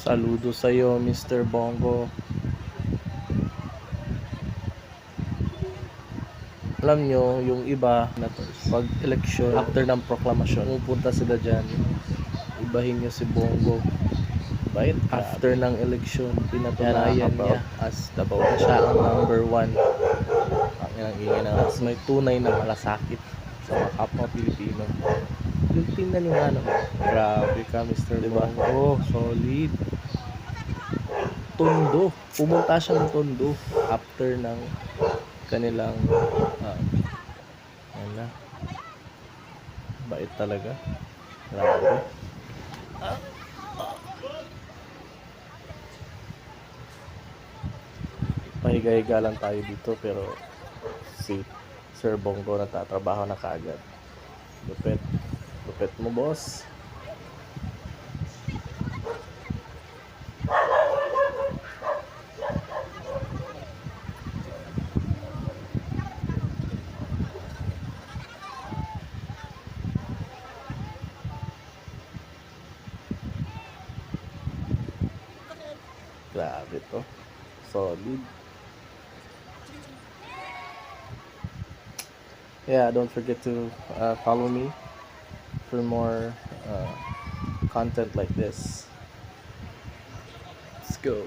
Saludo sa'yo, Mr. Bongo. Alam nyo, yung iba na pag eleksyon, after ng proklamasyon, pupunta sila dyan. Ibahin nyo si Bongo. Bait, after ng eleksyon, pinatunayan niya as Davao na siya ang number 1. Ang ingay na may tunay na malasakit sa mga kapwa Pilipino. Yung tingnan nyo nga naman. Grabe ka, Mr. Bongo. Solid. Tondo. Pumunta siyang Tondo after ng kanilang ano, bait talaga. Grabe. Pahiga-higa lang tayo dito pero si Sir Bongo natatrabaho na kaagad. Lupet. Lupet mo, boss. Grabe to. Solid. Yeah, don't forget to follow me for more content like this. Let's go.